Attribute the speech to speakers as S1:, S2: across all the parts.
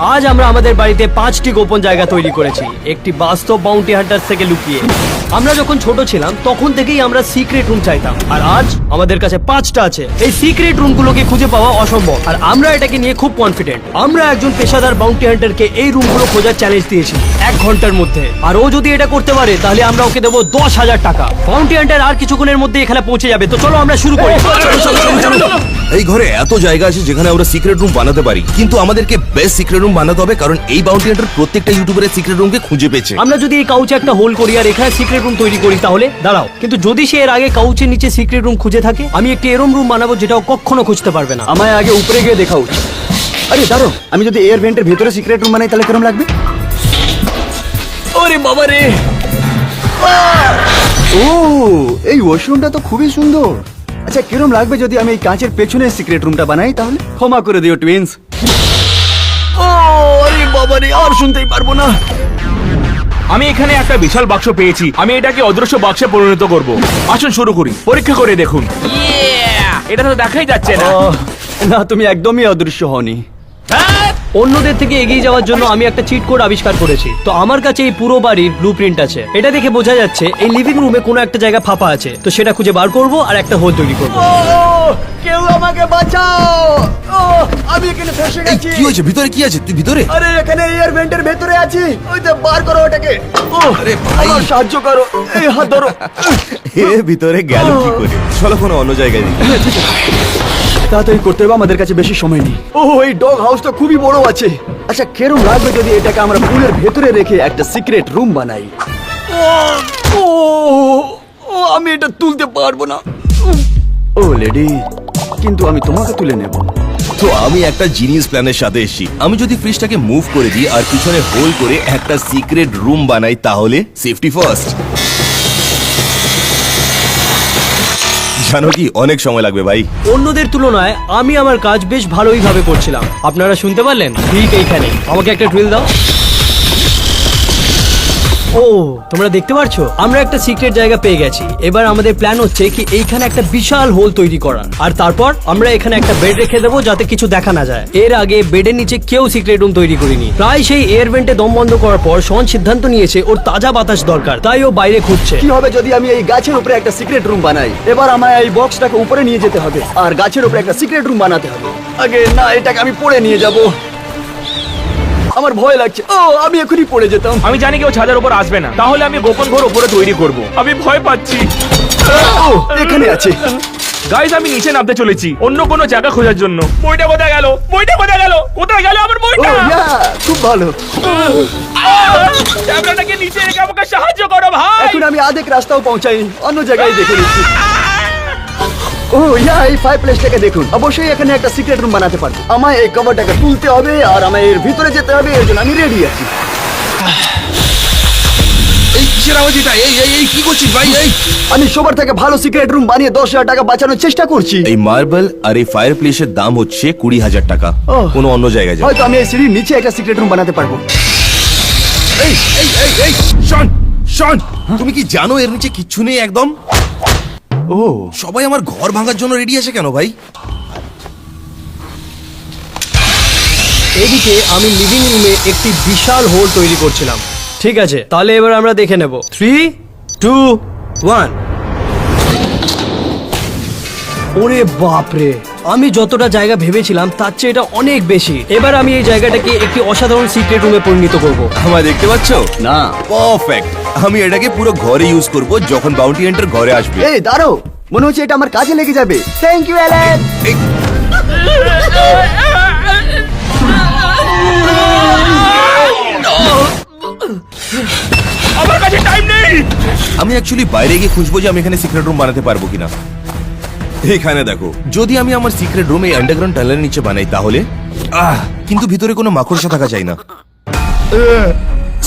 S1: আজ আমরা আমাদের বাড়িতে 5টি গোপন জায়গা তৈরি করেছি, একটি বাস্তব বাউন্টি হান্টার থেকে লুকিয়ে। আমরা যখন ছোট ছিলাম তখন থেকেই আমরা সিক্রেট রুম চাইতাম, আর আজ আমাদের কাছে 5টা আছে। এই সিক্রেট রুমগুলোকে খুঁজে পাওয়া অসম্ভব, আর আমরা এটাকে নিয়ে খুব কনফিডেন্ট। আমরা একজন পেশাদার বাউন্টি হান্টারকে এই রুমগুলো খোঁজার চ্যালেঞ্জ দিয়েছি 1 ঘন্টার মধ্যে, আর ও যদি এটা করতে পারে তাহলে আমরা ওকে দেবো 10,000 টাকা। বাউন্টি হান্টার আর কিছুক্ষণের মধ্যে এখানে পৌঁছে যাবে, তো চলো আমরা শুরু করি।
S2: এই ঘরে এত জায়গা আছে যেখানে আমরা সিক্রেট রুম বানাতে পারি, কিন্তু আমাদেরকে বেস্ট সিক্রেট রুম বানাতে হবে, কারণ এই বাউন্টি হান্টার প্রত্যেকটা ইউটিউবারের সিক্রেট রুমকে খুঁজে পেয়েছে।
S1: আমরা যদি এই কাউচে একটা হোল করি আর এখানে সিক্রেট রুম তৈরি করি তাহলে দাঁড়াও, কিন্তু যদি সে এর আগে কাউচের নিচে সিক্রেট রুম খুঁজে থাকে, আমি একটি এরম রুম বানাবো যেটাও কখনো খুঁজতে পারবে না।
S3: আমায় আগে উপরে গিয়ে দেখা উচিত। আরে দাঁড়ো, আমি যদি এয়ার ভেন্টের ভেতরে সিক্রেট রুম বানাই তাহলে কেরম লাগবে?
S1: ওরে বাবা রে!
S3: ও, এই ওয়াশরুমটা তো খুবই সুন্দর। আচ্ছা, কিরম লাগবে যদি আমি এই কাঁচের পেছনে সিক্রেট রুমটা বানাই? তাহলে ক্ষমা করে দিও টুইন্স। ও আরে বাবা রে, আর শুনতেই পারবো না।
S4: আমি এখানে একটা বিশাল বাক্স পেয়েছি, আমি এটাকে অদৃশ্য বাক্সে পরিণত করব। আসুন শুরু করি, পরীক্ষা করে দেখুন। এটা তো দেখাই যাচ্ছে না।
S3: না, তুমি একদমই অদৃশ্য হওনি।
S1: অন্যদের থেকে এগিয়ে যাওয়ার জন্য আমি একটা চিট কোড আবিষ্কার করেছি। তো আমার কাছে এই পুরো বাড়ির ব্লুপ্রিন্ট আছে। এটা দেখে বোঝা যাচ্ছে এই লিভিং রুমে কোনো একটা জায়গা ফাঁপা আছে, তো সেটা খুঁজে বার করব আর একটা হোল তৈরি করব।
S3: কেউ আমাকে বাঁচাও! আমি এখানে ফেসে
S2: এই, কি হয়েছে? ভিতরে কি আছে? তুই ভিতরে?
S3: আরে এখানে এয়ার ভেন্টের ভেতরে আছি। ওই তো, বার করো ওটাকে।
S2: আরে ভাই,
S3: আমার সাহায্য করো, এই হাত ধরো।
S2: এ ভিতরে গেল কি করে? চলো কোনো অন্য জায়গায় দিই।
S3: তাড়াতাড়ি করতে হবে, আমাদের কাছে বেশি সময় নেই। ও, এই ডগ হাউসটা খুবই বড় আছে। আচ্ছা, কেরম লাগবে যদি এটাকে আমরা পুলের ভেতরে রেখে একটা সিক্রেট রুম বানাই? ও, আমি এটা তুলতে পারবো না। ও লেডি, কিন্তু আমি তোমাকে তুলে নেব।
S2: তো আমি একটা জিনিয়াস প্ল্যানের সাথে এসেছি। আমি যদি ফ্রিজটাকে মুভ করে দিই আর পিছনে হোল করে একটা সিক্রেট রুম বানাই, তাহলে সেফটি ফার্স্ট। জানো কি, অনেক সময় লাগবে ভাই।
S1: অন্যদের তুলনায় আমি আমার কাজ বেশ ভালোই ভাবে করছিলাম। আপনারা শুনতে পারলেন? ঠিক এইখানে। আমাকে একটা ড্রিল দাও। ও, তোমরা দেখতে পারছো আমরা একটা সিক্রেট জায়গা পেয়ে গেছি। এবার আমাদের প্ল্যান হচ্ছে কি এইখানে একটা বিশাল হোল তৈরি করার, আর তারপর আমরা এখানে একটা বেড রেখে দেবো যাতে কিছু দেখা না যায়। এর আগে বেডের নিচে কেউ সিক্রেট রুম তৈরি করিনি। প্রায় সেই এয়ার ভেন্টে দম বন্ধ করার পর শন সিদ্ধান্ত নিয়েছে ওর তাজা বাতাস দরকার, তাই ও বাইরে খুঁজছে।
S3: কি হবে যদি আমি এই গাছের উপরে একটা সিক্রেট রুম বানাই? এবার আমায় এই বক্সটাকে উপরে নিয়ে যেতে হবে আর গাছের উপরে একটা সিক্রেট রুম বানাতে হবে। আগে না, এটাকে আমি পড়ে নিয়ে যাব। আমার ভয় লাগছে। ও, আমি এখনই পড়ে যেতাম।
S4: আমি জানি কেউ ছাদের উপর আসবে না, তাহলে আমি গোপন ঘর উপরে তৈরি করব। আমি ভয় পাচ্ছি।
S3: ও, এখানে আছে।
S4: গাইস, আমি নিচে নামতে চলেছি অন্য কোনো জায়গা খোঁজার জন্য। বইটা কোথায় গেল? বইটা কোথায় গেল? কোথায় গেল আমার
S3: ও
S4: বইটা?
S3: ইয়া, খুব ভালো।
S4: ক্যামেরাটাকে নিচে রেখে আমাকে সাহায্য করো ভাই।
S3: এখন আমি আধেক রাস্তাও পৌঁছাই, অন্য জায়গায় দেখে নিচ্ছি। ও ইয়া, এই ফায়ার প্লেসটাকে দেখুন। অবশ্যই এখানে একটা সিক্রেট রুম বানাতে পারবো। আমায় এই কভারটাকে তুলতে হবে আর আমায় এর ভিতরে যেতে হবে, এর জন্য আমি রেডি আছি।
S2: এই কিসের আওয়াজ এটা? এই এই এই কি করছিস ভাই? এই
S3: আমি সবার থেকে ভালো সিক্রেট রুম বানিয়ে 10,000 টাকা বাঁচানোর চেষ্টা করছি।
S2: এই মার্বেল আর এই ফায়ার প্লেসের দাম হচ্ছে 20,000 টাকা।
S3: ওহ।
S2: কোনো অন্য জায়গায় যাও।
S3: হয়তো আমি এই সিঁড়ির নিচে একটা সিক্রেট রুম বানাতে পারবো।
S2: এই এই এই এই শন শন, তুমি কি জানো এর নিচে কিচ্ছু নেই একদম?
S3: ও,
S2: সবাই আমার ঘর ভাঙার জন্য রেডি আছে কেন ভাই?
S1: এদিকে আমি লিভিং রুমে একটি বিশাল হোল তৈরি করছিলাম। ঠিক আছে, তাহলে এবার আমরা দেখে নেব। 3, 2, 1। ওরে বাপরে, আমি যতটা জায়গা ভেবেছিলাম তার চেয়ে এটা অনেক বেশি। এবার আমি এই জায়গাটাকে একটি অসাধারণ সিক্রেট রুমে পরিণত করব।
S2: আমায় দেখতে পাচ্ছ?
S3: না।
S2: পারফেক্ট। আমি এটাকে পুরো ঘরে ইউজ করব যখন বাউন্টি হান্টার ঘরে আসবে।
S3: এই দাঁড়ো, মনে হচ্ছে এটা আমার কাজে লেগে যাবে। Thank you Allen.
S2: এই,
S4: আমার কাছে টাইম নেই।
S2: আমি অ্যাকচুয়ালি বাইরে গিয়ে খুঁজবো যে আমি এখানে সিক্রেট রুম বানাতে পারবো কিনা। এখানে দেখো, যদি আমি আমার সিক্রেট রুম এই আন্ডারগ্রাউন্ড টানেলের নিচে বানাই তাহলে কিন্তু ভিতরে কোনো মাকড়সা থাকা চাই না।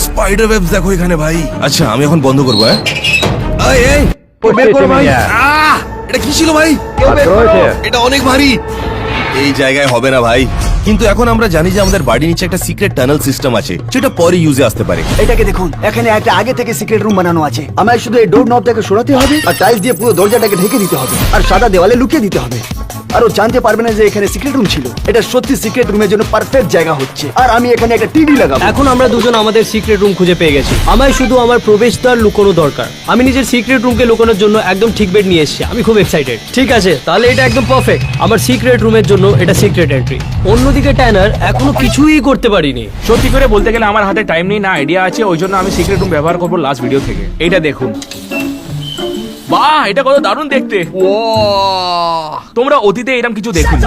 S2: স্পাইডার ওয়েবস দেখো এখানে ভাই। আচ্ছা, আমি এখন বন্ধ করবো। হ্যাঁ, এই এই বের করো ভাই। এটা কি ছিল ভাই? এটা অনেক ভারী। এই জায়গায় হবে না ভাই। কিন্তু এখন আমরা জানি যে আমাদের বাড়ির নিচে একটা সিক্রেট টানেল সিস্টেম আছে, যেটা পরে ইউজে আসতে পারে।
S3: এটাকে দেখুন, এখানে একটা আগে থেকে সিক্রেট রুম বানানো আছে। আমায় শুধু এই ডোর নবটাকে সরাতে হবে আর টাইলস দিয়ে পুরো দরজাটাকে ঢেকে দিতে হবে আর সাদা দেওয়ালে লুকিয়ে দিতে হবে। আর ও জানতে পারবে না যে এখানে সিক্রেট রুম ছিল। এটা সত্যি সিক্রেট রুমের জন্য পারফেক্ট জায়গা হচ্ছে। আর আমি এখানে একটা টিভি লাগাবো।
S1: এখন আমরা দুজন আমাদের সিক্রেট রুম খুঁজে পেয়ে গেছি। আমায় শুধু আমার প্রবেশদ্বার লুকোনো দরকার। আমি নিজের সিক্রেট রুমকে লুকোনোর জন্য একদম ঠিক বেড নিয়ে এসেছি। আমি খুব এক্সাইটেড। ঠিক আছে, তাহলে এটা একদম পারফেক্ট। আমার সিক্রেট রুমের জন্য এটা সিক্রেট এন্ট্রি। অন্যদিকে ট্যানার এখনো কিছুই করতে পারিনি।
S4: সত্যি করে বলতে গেলে আমার হাতে টাইম নেই, না আইডিয়া আছে, ওই জন্য আমি সিক্রেট রুম ব্যবহার করবো লাস্ট ভিডিও থেকে। এইটা দেখুন, বাহ, এটা কত দারুণ দেখতে। তোমরা অতীতে এরকম কিছু দেখুন।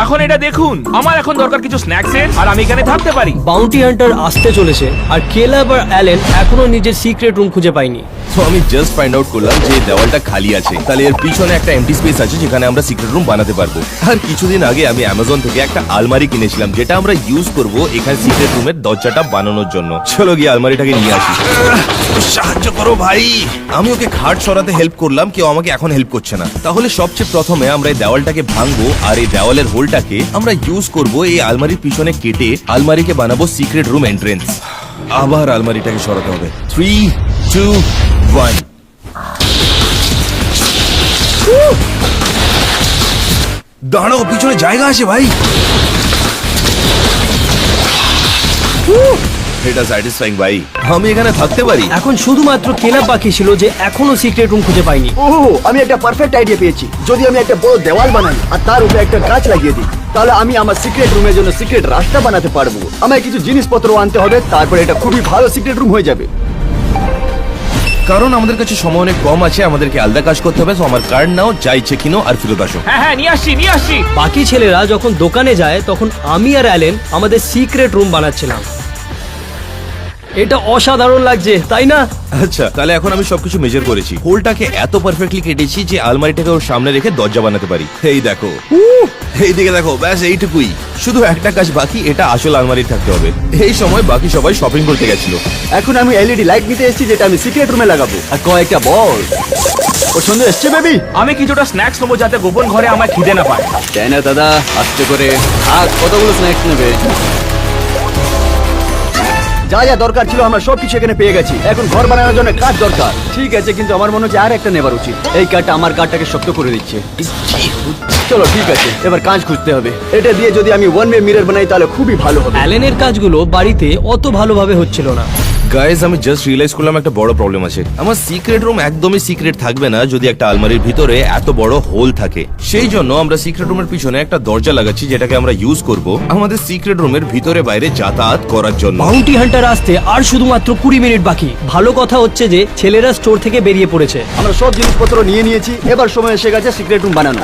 S4: এখন এটা দেখুন, আমার এখন দরকার কিছু স্ন্যাক্সের, আর আমি এখানে থাকতে পারি।
S1: বাউন্টি হান্টার আসতে চলেছে, আর কেলাব আর অ্যালেন এখনো নিজের সিক্রেট রুম খুঁজে পাইনি।
S2: তো আমি জাস্ট ফাইন্ড আউট করলাম যে এই দেওয়ালটা খালি আছে, তাহলে এর পিছনে একটা এমটি স্পেস আছে যেখানে আমরা সিক্রেট রুম বানাতে পারবো। আর কিছুদিন আগে আমি অ্যামাজন থেকে একটা আলমারি কিনেছিলাম, যেটা আমরা ইউজ করব এখানে সিক্রেট রুমের দরজাটা বানানোর জন্য। চলো গিয়ে আলমারিটাকে নিয়ে আসি। সাহায্য করো ভাই। আমি ওকে খাট সরাতে হেল্প করলাম, কেউ আমাকে এখন হেল্প করছে না। তাহলে সবচেয়ে প্রথমে আমরা এই দেওয়ালটাকে ভাঙবো, আর এই দেওয়ালের হোলটাকে আমরা ইউজ করব এই আলমারির পিছনে কেটে আলমারিকে বানাবো সিক্রেট রুম এন্ট্রেন্স। আবার আলমারিটাকে সরাতে হবে। 3, 2, 1। দাঁড়াও, পিছনে জায়গা আছে ভাই। এটা স্যাটিসফাইং ভাই, আমি এখানে থাকতে পারি।
S1: এখন শুধুমাত্র কেলাব বাকি ছিল, যে এখনো সিক্রেট রুম খুঁজে পাইনি।
S3: ওহ, আমি একটা পারফেক্ট আইডিয়া পেয়েছি। যদি আমি একটা বড় দেওয়াল বানাই আর তার উপরে একটা গাছ লাগিয়ে দিই, তাহলে আমি আমার সিক্রেট রুমের জন্য সিক্রেট রাস্তা বানাতে পারবো। আমায় কিছু জিনিসপত্র আনতে হবে, তারপরে এটা খুবই ভালো সিক্রেট রুম হয়ে যাবে।
S2: কারণ আমাদের কাছে সময় অনেক কম আছে, আমাদেরকে আলাদা কাজ করতে হবে। তো আমার কার্ড নাও, যা ইচ্ছে কিনো আর ফেরত আসো।
S4: হ্যাঁ হ্যাঁ, নিয়ে আসছি নিয়ে আসছি।
S1: বাকি ছেলেরা যখন দোকানে যায়, তখন আমি আর অ্যালেন আমাদের সিক্রেট রুম বানাচ্ছিলাম। এটা অসাধারণ লাগছে, তাই না?
S2: আচ্ছা, তাহলে এখন আমি সবকিছু মেজার করেছি। হোলটাকে এত পারফেক্টলি কেটেছি যে আলমারিটাকে ওর সামনে রেখে দরজা বানাতে পারি। এই দেখো, এই দিকে দেখো, ব্যাস এইটুকুই। শুধু একটা কাজ বাকি, এটা আসল আলমারি থাকতে হবে। এই সময় বাকি সবাই শপিং করতে গেছিল।
S3: এখন আমি এলইডি লাইট নিতে এসেছি, যেটা আমি সিক্রেট রুমে লাগাবো। আর কয়েকটা বল পছন্দ এসছে বেবি।
S4: আমি কিছুটা স্ন্যাক্স নেবো, যাতে গোপন ঘরে আমার খিদে না পায়।
S3: তাই না দাদা, আস্তে করে। আর কতগুলো স্ন্যাক্স নেবে? যা যা দরকার ছিল আমরা সবকিছু এখানে পেয়ে গেছি। এখন ঘর বানানোর জন্য কাঠ দরকার। ঠিক আছে, কিন্তু আমার মনে হচ্ছে আর একটা নেবার উচিত। এই কাঠটা আমার কাঠটাকে শক্ত করে দিচ্ছে। চলো ঠিক আছে, এবার কাঁচ খুঁজতে হবে। এটা দিয়ে যদি আমি ওয়ান ওয়ে মিরর বানাই, তাহলে খুবই ভালো হবে।
S1: অ্যালেনের কাজগুলো বাড়িতে অত ভালোভাবে হচ্ছিল না।
S2: গাইজ, আমি জাস্ট রিয়েলাইজ করলাম একটা বড় প্রবলেম আছে। আমার সিক্রেট রুম একদমই সিক্রেট থাকবে না যদি একটা আলমারির ভিতরে এত বড় হোল থাকে। সেই জন্য আমরা সিক্রেট রুমের পিছনে একটা দরজা লাগাচ্ছি, যেটাকে আমরা ইউজ করব আমাদের সিক্রেট রুমের ভিতরে বাইরে যাতায়াত করার জন্য।
S1: বাউন্টি হান্টার আসতে আর শুধুমাত্র 20 মিনিট বাকি। ভালো কথা হচ্ছে যে ছেলেরা স্টোর থেকে বেরিয়ে পড়েছে।
S3: আমরা সব জিনিসপত্র নিয়ে নিয়েছি, এবার সময় এসে গেছে সিক্রেট রুম বানানো।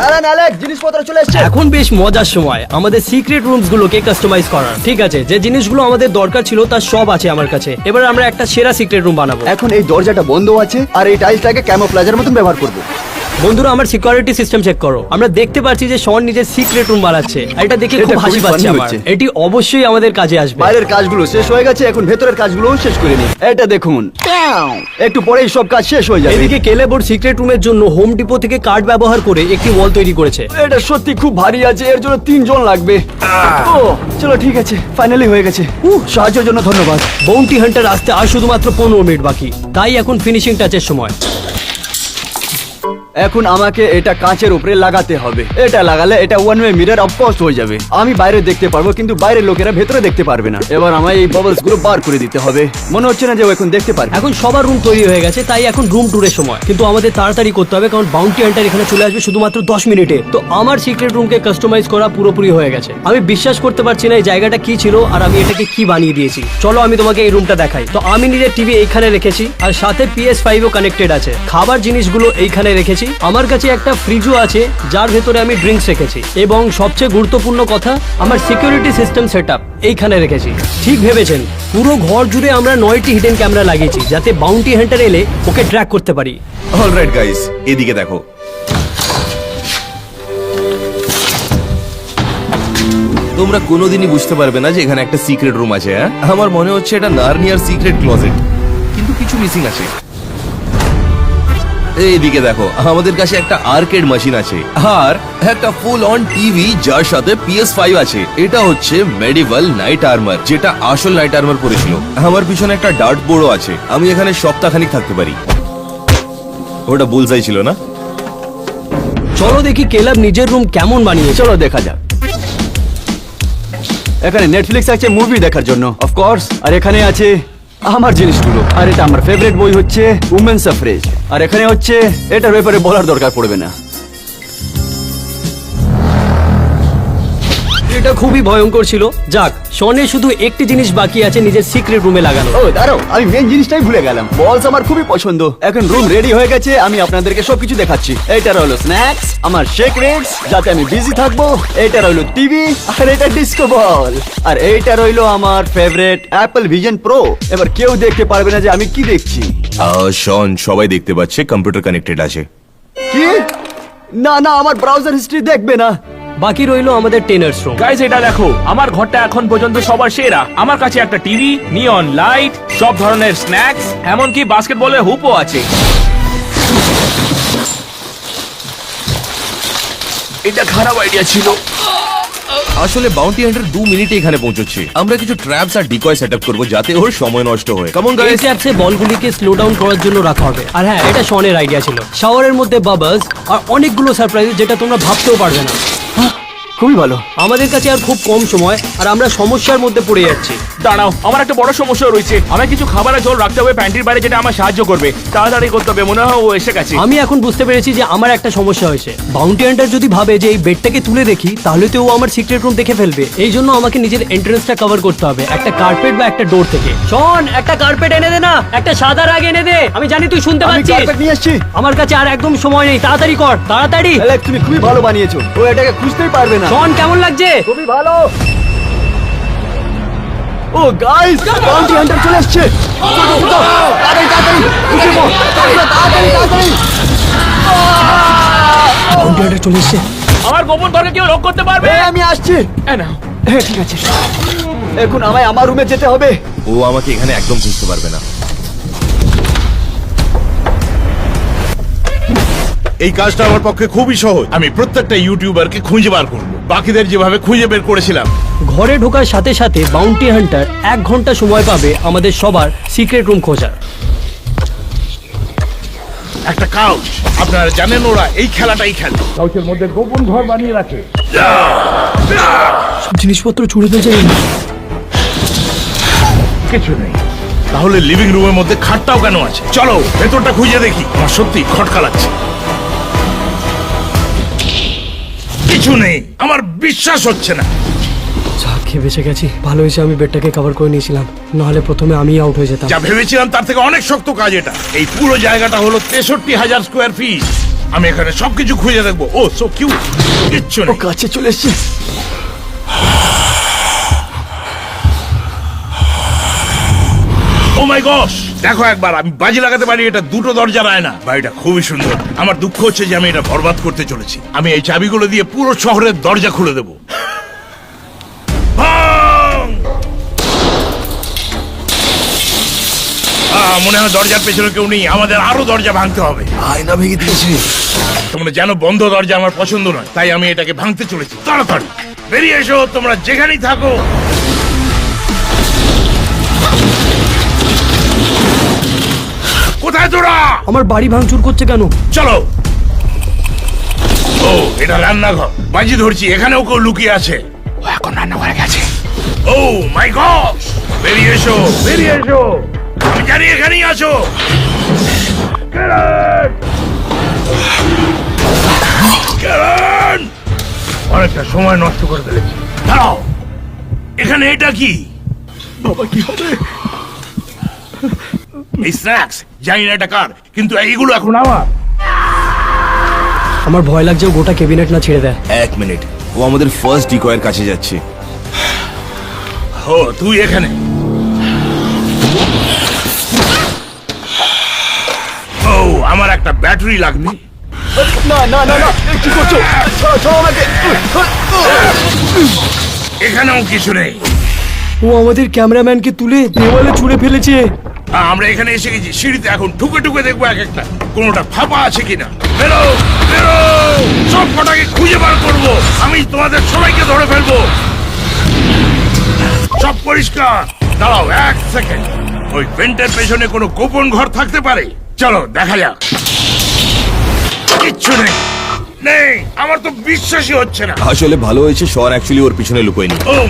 S3: জিনিসপত্র চলে এসেছে।
S1: এখন বেশ মজার সময় আমাদের সিক্রেট রুমস গুলোকে কাস্টমাইজ করার। ঠিক আছে, যে জিনিসগুলো আমাদের দরকার ছিল তার সব আছে আমার কাছে। এবার আমরা একটা সেরা সিক্রেট রুম বানাবো।
S3: এখন এই দরজাটা বন্ধ আছে, আর এই টাইলসটাকে ক্যামোফ্লেজের মতন ব্যবহার করব।
S1: বন্ধুরা, আমার সিকিউরিটি সিস্টেম চেক করো। আমরা দেখতে পাচ্ছি যে শন নিজের সিক্রেট রুম বানাচ্ছে। আর এটা দেখে খুব
S3: এটা
S1: হাসি
S3: খুবই
S1: পাচ্ছে
S3: funny
S1: আমার।
S3: হচ্ছে।
S1: এটি অবশ্যই আমাদের কাজে আসবে।
S3: বাইরের কাজগুলো শেষ হয়ে গেছে, এখন ভেতরের কাজগুলো শেষ করে নি। এটা দেখুন, একটু পরেই সব কাজ শেষ হয়ে যাবে।
S1: এদিকে কেলেব ওর সিক্রেট রুমের জন্য হোম ডিপো থেকে কাঠ ব্যবহার করে একটি ওয়াল তৈরি করেছে।
S3: এটা সত্যি খুব ভারী আছে, এর জন্য 3 জন লাগবে। ও চলো ঠিক আছে, ফাইনালি হয়ে গেছে। সাহায্যের জন্য ধন্যবাদ।
S1: বাউন্টি হান্টার আসতে আর শুধুমাত্র 15 মিনিট বাকি, তাই এখন ফিনিশিং টাচের সময়।
S3: এখন আমাকে এটা কাঁচের উপরে লাগাতে হবে। এটা লাগালে এটা ওয়ান ওয়ে মিরর অফকোর্স হয়ে যাবে। আমি বাইরে দেখতে পারবো, কিন্তু বাইরের লোকেরা ভেতরে দেখতে পারবে না। এবার আমায় এই বাবলস গুলো বার করে দিতে হবে। মনে হচ্ছে না যে ও এখন দেখতে পারবে।
S1: এখন সবার রুম তৈরি হয়ে গেছে, তাই এখন রুম ট্যুরের সময়। কিন্তু আমাদের তাড়াতাড়ি করতে হবে, কারণ বাউন্টি হান্টার এখানে চলে আসবে শুধুমাত্র 10 মিনিটে। তো আমার সিক্রেট রুমকে কাস্টমাইজ করা পুরোপুরি হয়ে গেছে। আমি বিশ্বাস করতে পারছি না এই জায়গাটা কি ছিল আর আমি এটাকে কি বানিয়ে দিয়েছি। চলো আমি তোমাকে এই রুমটা দেখাই। তো আমি নিজের টিভি এইখানে রেখেছি, আর সাথে PS5 ও কানেক্টেড আছে। খাবার জিনিসগুলো এইখানে রেখেছি। আমার কাছে একটা ফ্রিজও আছে, যার ভেতরে আমি ড্রিঙ্কস রেখেছি। এবং সবচেয়ে গুরুত্বপূর্ণ কথা, আমার সিকিউরিটি সিস্টেম সেটআপ এইখানে রেখেছি। ঠিক ভেবেছেন, পুরো ঘর জুড়ে আমরা 9টি হিডেন ক্যামেরা লাগিয়েছি, যাতে বাউন্টি হান্টার এলে ওকে ট্র্যাক করতে পারি।
S2: অলরাইট গাইস, এদিকে দেখো। তোমরা কোনোদিনই বুঝতে পারবে না যে এখানে একটা সিক্রেট রুম আছে। হ্যাঁ, আমার মনে হচ্ছে এটা নার্নিয়ার সিক্রেট ক্লোজেট, কিন্তু কিছু মিসিং আছে। এইদিকে দেখো, আমাদের কাছে একটা আর্কেড মেশিন আছে আর একটা ফুল অন টিভি, যার সাথে PS5 আছে। এটা হচ্ছে মেডিভাল নাইট আর্মার, যেটা আসল নাইট আর্মার পরেছিল। আমার পিছনে একটা ডার্ট বোর্ডও আছে। আমি এখানে সপ্তাহখানিক থাকতে পারি। ওটা বুলসাই ছিল না?
S1: চলো দেখি কেলাব নিজের রুম কেমন বানিয়েছে।
S3: চলো দেখা যাক। এখানে নেটফ্লিক্স আছে মুভি দেখার জন্য অফকোর্স, আর এখানে আছে আমার জিনিসগুলো। আর এটা আমার ফেভারিট বই হচ্ছে উমেন সাফরেজ। আর এখানে হচ্ছে, এটার ব্যাপারে বলার দরকার পড়বে না।
S1: এটা খুবই ভয়ঙ্কর ছিল। যাক, শনের শুধু একটি জিনিস বাকি আছে নিজের সিক্রেট রুমে লাগানো।
S3: ও দাঁড়াও, আমি মেন জিনিসটাই ভুলে গেলাম। বলস আমার খুবই পছন্দ। এখন রুম রেডি হয়ে গেছে, আমি আপনাদেরকে সবকিছু দেখাচ্ছি। এটা রইলো স্ন্যাক্স, আমার শেক রেটস যাতে আমি বিজি থাকবো। এটা রইলো টিভি, আর এটা ডিস্কো বল। আর এইটা রইলো আমার ফেভারিট অ্যাপল ভিশন প্রো। এবার কেউ দেখতে পারবে না যে আমি কি দেখছি।
S2: শন, সবাই দেখতে পাচ্ছে কম্পিউটার কানেক্টেড আছে।
S3: কি? না না, আমার ব্রাউজার হিস্ট্রি দেখবে না।
S1: বাকি রইলো আমাদের টেনার্স রুম।
S4: গাইজ এটা দেখো, আমার ঘরটা এখন পর্যন্ত সবার সেরা। আমার কাছে একটা টিভি, নিয়ন লাইট, সব ধরনের স্ন্যাক্স, এমনকি বাস্কেটবলের হুপও আছে। এটা খারাপ আইডিয়া ছিল।
S2: আসলে বাউন্টি হান্টার 2 মিনিটে এখানে পৌঁছচ্ছে। আমরা কিছু ট্র্যাপস আর ডিকয় সেটআপ করব যাতে ওর সময় নষ্ট হয়। কেমন
S1: এই
S2: গাইস?
S1: ট্যাপসে বলগুলিকে স্লো ডাউন করার জন্য রাখা হবে। আর হ্যাঁ, এটা শনের আইডিয়া ছিল। শাওয়ারের মধ্যে বাবলস আর অনেকগুলো সারপ্রাইজ যেটা তোমরা ভাবতেও পারবে না।
S3: খুবই ভালো।
S1: আমাদের কাছে আর খুব কম সময়, আর আমরা সমস্যার মধ্যে পড়ে যাচ্ছি।
S4: দাঁড়াও, আমার একটা বড় সমস্যা রয়েছে। আমায় কিছু খাবার আর জল রাখতে হবে প্যান্টির বাইরে, যেটা আমার সাহায্য করবে। তাড়াতাড়ি করতে হবে, মনে হয় ও এসে গেছে।
S1: আমি এখন বুঝতে পেরেছি যে আমার একটা সমস্যা হয়েছে। বাউন্টি হান্টার যদি ভাবে যে এই বেডটাকে তুলে দেখি, তাহলে তো ও আমার সিক্রেট রুম দেখে ফেলবে। এই জন্য আমাকে নিজের এন্ট্রান্সটা কভার করতে হবে একটা কার্পেট বা একটা ডোর থেকে। শোন, একটা কার্পেট এনে দে না, একটা সাদা রাগ এনে দে। আমি জানি তুই শুনতে
S3: আমি
S1: পাচ্ছিস।
S3: কার্পেট নিয়ে আসছি।
S1: আমার কাছে আর একদম সময় নেই, তাড়াতাড়ি কর, তাড়াতাড়ি।
S3: অ্যালেক্স, তুমি খুবই ভালো বানিয়েছো। ও এটাকে খুঁজতেই পারবে না।
S1: শোন, কেমন লাগছে?
S3: খুবই ভালো। ও গাইস, বাউন্টি হান্টার চলে আসছে। তাড়াতাড়ি তাড়াতাড়ি উঠে পড়, তাড়াতাড়ি তাড়াতাড়ি।
S1: বাউন্টি হান্টার চলে এসছে।
S4: আমার গোপন ঘরকে কেউ লক করতে পারবে?
S3: এই, আমি আসছি।
S4: এই নাও।
S3: হ্যাঁ ঠিক আছে। এখন আমায় আমার রুমে যেতে হবে।
S2: ও আমাকে এখানে একদম বুঝতে পারবে না।
S5: এই কাজটা আমার পক্ষে খুবই সহজ। আমি প্রত্যেকটা ইউটিউবারকে খুঁজে বার করব, বাকিদের যেভাবে খুঁজে বের করেছিলাম।
S1: ঘরে ঢোকার সাথে সাথে বাউন্টি হান্টার 1 ঘন্টা সময় পাবে আমাদের সবার সিক্রেট রুম খোঁজার।
S5: একটা কাউচ, আপনারা জানেন ওরা এই খেলাটাই খেলে। কাউচের মধ্যে গোপন ঘর বানিয়ে রাখে।
S1: সব জিনিসপত্র ছুড়ে ফেলছে।
S5: কিছু নেই, তাহলে লিভিং রুমের মধ্যে খাটটাও কেন আছে? চলো ভেতরটা খুঁজে দেখি। আমার সত্যি খটকা লাগছে। কিছু নেই, আমার বিশ্বাস হচ্ছে না।
S1: খেয়ে বেঁচে গেছি। ভালো হয়েছে আমি বেডটাকে কভার করে নিয়েছিলাম, নাহলে প্রথমে আমি আউট হয়ে যেতাম।
S5: যা ভেবেছিলাম তার থেকে অনেক শক্ত কাজ এটা। এই পুরো জায়গাটা হলো 63,000 স্কোয়ার ফিট। আমি এখানে সবকিছু খুঁজে দেখবো। ও সো কিউট। কিচ্ছু
S3: ও
S5: নেই।
S3: কাছে চলে এসছে।
S5: ও মাই গস, দেখো একবার, আমি বাজি লাগাতে পারি এটা 2টো দরজার আয়না। বাড়িটা খুবই সুন্দর। আমার দুঃখ হচ্ছে যে আমি এটা বরবাদ করতে চলেছি। আমি এই চাবিগুলো দিয়ে পুরো শহরের দরজা খুলে দেবো। ভাঙ! মনে হয় দরজার পেছনে কেউ নেই। আমাদের আরো দরজা ভাঙতে হবে।
S2: আয়না ভেঙে দিয়েছে।
S5: তোমরা জানো বন্ধ দরজা আমার পছন্দ নয়, তাই আমি এটাকে ভাঙতে চলেছি। তাড়াতাড়ি বেরিয়ে এসো, তোমরা যেখানেই থাকো। কোথায় তোরা?
S1: আমার বাড়ি ভাঙচুর করছে কেন?
S5: চলো। ও, এটা রান্নাঘর। বাজি ধরছি এখানেও কেউ লুকিয়ে আছে। ও এখন রান্নাঘরে গেছে। ও মাই গড, বেরিয়ে এসো, বেরিয়ে এসো। আমি জানি এখানেই আছো। ক্যারেন! ক্যারেন! অনেকটা সময় নষ্ট করে ফেলেছি। দাঁড়াও, এখানে এটা কি? বাবা, কি হবে? এই স্ন্যাক্স, জানি না এটা কার, কিন্তু এইগুলো এখন আমার।
S1: আমার ভয় লাগছে ও গোটা ক্যাবিনেট না ছেড়ে দেয়।
S2: 1 মিনিট, ও আমাদের ফার্স্ট ডিকয়ের কাছে যাচ্ছে।
S5: ও, তুই এখানে। ও, আমার একটা ব্যাটারি লাগবে।
S3: না না না না, এ কি করছো? ছাড়ো, ছাড়ো আমাকে।
S5: এখানেও কিছু নেই।
S1: ও আমাদের ক্যামেরাম্যানকে তুলে দেওয়ালে ছুঁড়ে ফেলেছে।
S5: আমরা এখানে এসে গেছি। সিঁড়িতে এখন ঠুকে ঠুকে দেখবো এক একটা, কোনোটা ফাঁপা আছে কিনা। বেরো, বেরো, সব কটাকে খুঁজে বার করবো। আমি তোমাদের সবাইকে ধরে ফেলবো। সব পরিষ্কার। দাঁড়াও 1 সেকেন্ড। ওই ভেন্টের পেছনে কোনো গোপন ঘর থাকতে পারে। চলো দেখা যাক। কিচ্ছু নেই। নেই, আমার তো বিশ্বাসই হচ্ছে না।
S2: আসলে ভালো হয়েছে শন অ্যাকচুয়ালি ওর পিছনে লুকোয়নি।
S5: ও